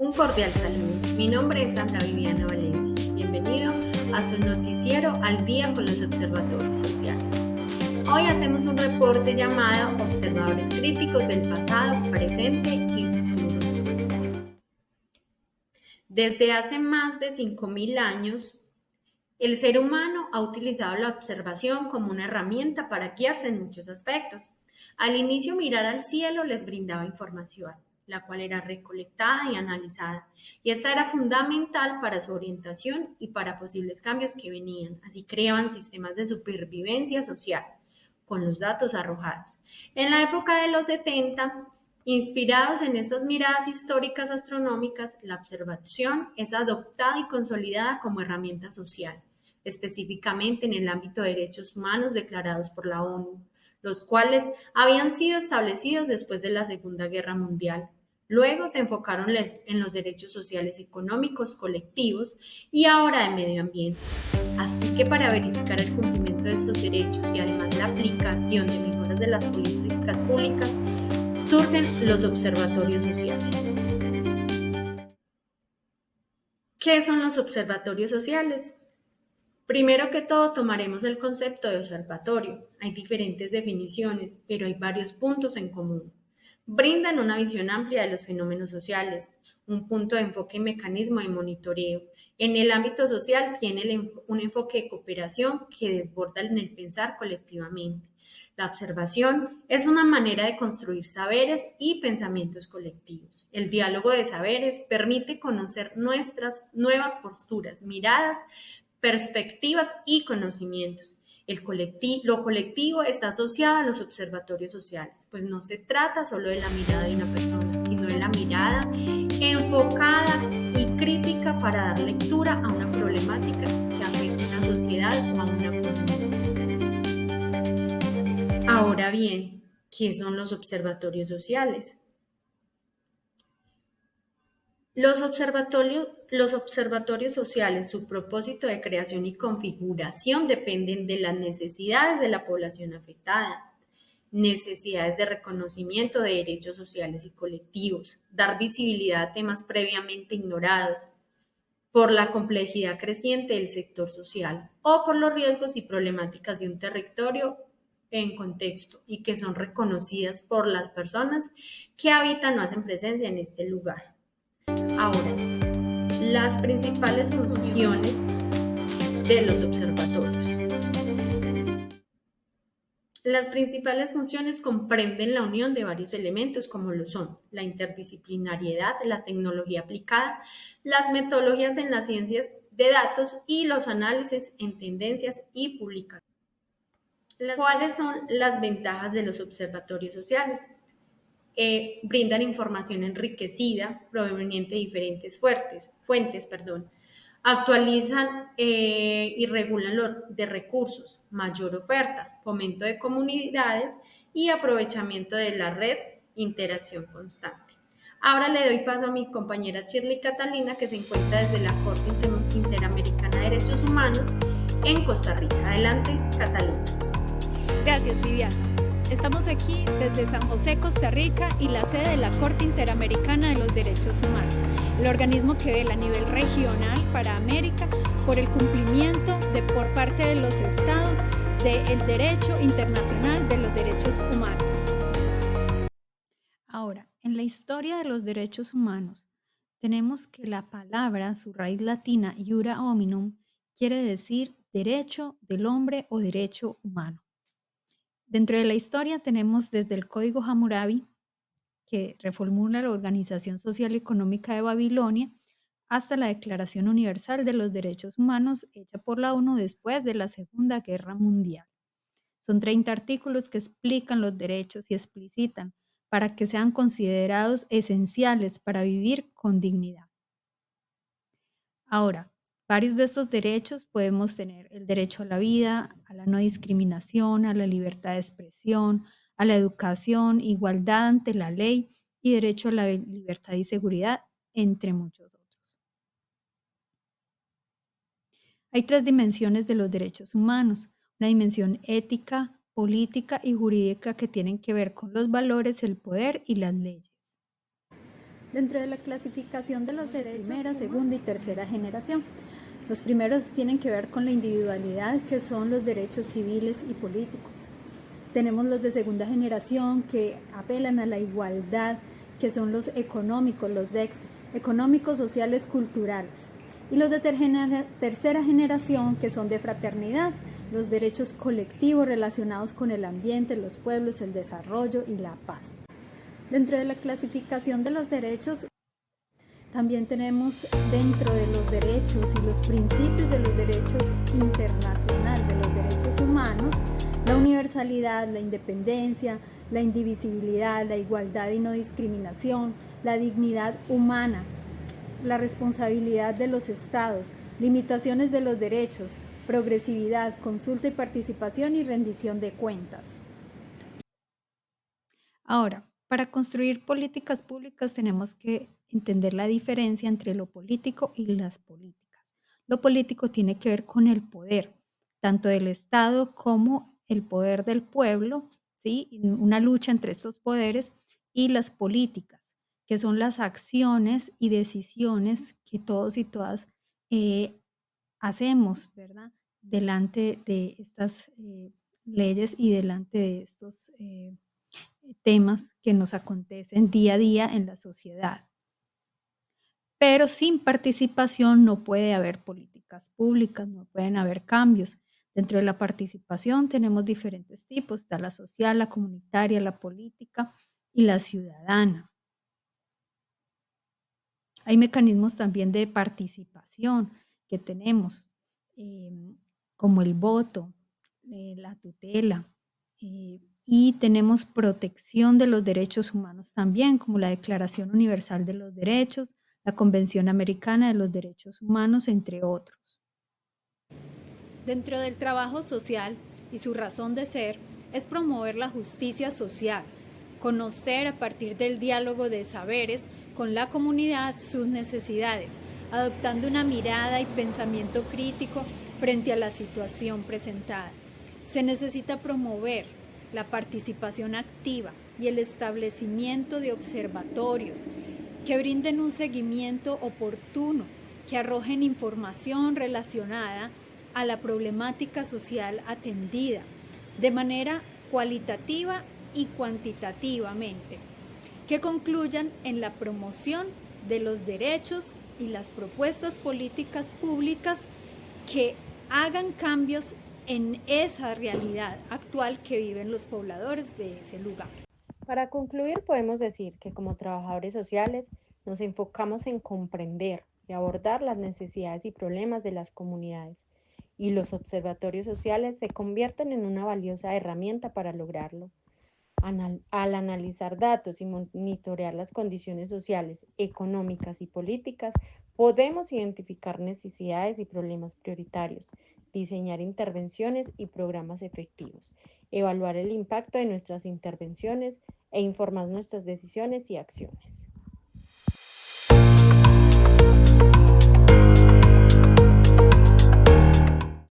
Un cordial saludo. Mi nombre es Sandra Viviana Valencia. Bienvenido a su noticiero Al Día con los Observatorios Sociales. Hoy hacemos un reporte llamado Observadores Críticos del Pasado, Presente y Futuro. Desde hace más de 5.000 años, el ser humano ha utilizado la observación como una herramienta para guiarse en muchos aspectos. Al inicio, mirar al cielo les brindaba información, la cual era recolectada y analizada, y esta era fundamental para su orientación y para posibles cambios que venían. Así creaban sistemas de supervivencia social con los datos arrojados. En la época de los 70, inspirados en estas miradas históricas astronómicas, la observación es adoptada y consolidada como herramienta social, específicamente en el ámbito de derechos humanos declarados por la ONU, los cuales habían sido establecidos después de la Segunda Guerra Mundial. Luego se enfocaron en los derechos sociales y económicos colectivos y ahora de medio ambiente. Así que para verificar el cumplimiento de estos derechos y además la aplicación de mejoras de las políticas públicas, surgen los observatorios sociales. ¿Qué son los observatorios sociales? Primero que todo, tomaremos el concepto de observatorio. Hay diferentes definiciones, pero hay varios puntos en común. Brindan una visión amplia de los fenómenos sociales, un punto de enfoque y mecanismo de monitoreo. En el ámbito social tiene un enfoque de cooperación que desborda en el pensar colectivamente. La observación es una manera de construir saberes y pensamientos colectivos. El diálogo de saberes permite conocer nuestras nuevas posturas, miradas, perspectivas y conocimientos. Lo colectivo está asociado a los observatorios sociales, pues no se trata solo de la mirada de una persona, sino de la mirada enfocada y crítica para dar lectura a una problemática que afecta a una sociedad o a una comunidad. Ahora bien, ¿qué son los observatorios sociales? Los observatorios sociales, su propósito de creación y configuración dependen de las necesidades de la población afectada, necesidades de reconocimiento de derechos sociales y colectivos, dar visibilidad a temas previamente ignorados por la complejidad creciente del sector social o por los riesgos y problemáticas de un territorio en contexto y que son reconocidas por las personas que habitan o hacen presencia en este lugar. Ahora, las principales funciones de los observatorios. Las principales funciones comprenden la unión de varios elementos como lo son la interdisciplinariedad, la tecnología aplicada, las metodologías en las ciencias de datos y los análisis en tendencias y publicaciones. ¿Cuáles son las ventajas de los observatorios sociales? Brindan información enriquecida proveniente de diferentes fuentes, actualizan y regulan los de recursos, mayor oferta, fomento de comunidades y aprovechamiento de la red, interacción constante. Ahora le doy paso a mi compañera Shirley Catalina, que se encuentra desde la Corte Interamericana de Derechos Humanos en Costa Rica. Adelante, Catalina. Gracias, Viviana. Estamos aquí desde San José, Costa Rica, y la sede de la Corte Interamericana de los Derechos Humanos, el organismo que vela a nivel regional para América por el cumplimiento por parte de los estados del derecho internacional de los derechos humanos. Ahora, en la historia de los derechos humanos, tenemos que la palabra, su raíz latina, iura hominum, quiere decir derecho del hombre o derecho humano. Dentro de la historia tenemos desde el Código Hammurabi, que reformula la Organización Social y Económica de Babilonia, hasta la Declaración Universal de los Derechos Humanos, hecha por la ONU después de la Segunda Guerra Mundial. Son 30 artículos que explican los derechos y explicitan para que sean considerados esenciales para vivir con dignidad. Ahora, varios de estos derechos podemos tener el derecho a la vida, a la no discriminación, a la libertad de expresión, a la educación, igualdad ante la ley y derecho a la libertad y seguridad, entre muchos otros. Hay 3 dimensiones de los derechos humanos: una dimensión ética, política y jurídica que tienen que ver con los valores, el poder y las leyes. Dentro de la clasificación de los derechos, primera, segunda y tercera generación. Los primeros tienen que ver con la individualidad, que son los derechos civiles y políticos. Tenemos los de segunda generación que apelan a la igualdad, que son los económicos, los DEX, económicos, sociales, culturales. Y los de tercera generación, que son de fraternidad, los derechos colectivos relacionados con el ambiente, los pueblos, el desarrollo y la paz. Dentro de la clasificación de los derechos, también tenemos dentro de los derechos y los principios de los derechos internacionales, de los derechos humanos, la universalidad, la independencia, la indivisibilidad, la igualdad y no discriminación, la dignidad humana, la responsabilidad de los estados, limitaciones de los derechos, progresividad, consulta y participación y rendición de cuentas. Ahora, para construir políticas públicas tenemos que entender la diferencia entre lo político y las políticas. Lo político tiene que ver con el poder, tanto del Estado como el poder del pueblo, ¿sí? Una lucha entre estos poderes y las políticas, que son las acciones y decisiones que todos y todas hacemos, ¿verdad? Delante de estas leyes y delante de estos temas que nos acontecen día a día en la sociedad. Pero sin participación no puede haber políticas públicas, no pueden haber cambios. Dentro de la participación tenemos diferentes tipos, está la social, la comunitaria, la política y la ciudadana. Hay mecanismos también de participación que tenemos, como el voto, la tutela, y tenemos protección de los derechos humanos también, como la Declaración Universal de los Derechos, la Convención Americana de los Derechos Humanos, entre otros. Dentro del trabajo social y su razón de ser es promover la justicia social, conocer a partir del diálogo de saberes con la comunidad sus necesidades, adoptando una mirada y pensamiento crítico frente a la situación presentada. Se necesita promover la participación activa y el establecimiento de observatorios que brinden un seguimiento oportuno, que arrojen información relacionada a la problemática social atendida de manera cualitativa y cuantitativamente, que concluyan en la promoción de los derechos y las propuestas políticas públicas que hagan cambios en esa realidad actual que viven los pobladores de ese lugar. Para concluir, podemos decir que como trabajadores sociales nos enfocamos en comprender y abordar las necesidades y problemas de las comunidades, y los observatorios sociales se convierten en una valiosa herramienta para lograrlo. Al analizar datos y monitorear las condiciones sociales, económicas y políticas, podemos identificar necesidades y problemas prioritarios, diseñar intervenciones y programas efectivos, evaluar el impacto de nuestras intervenciones e informar nuestras decisiones y acciones.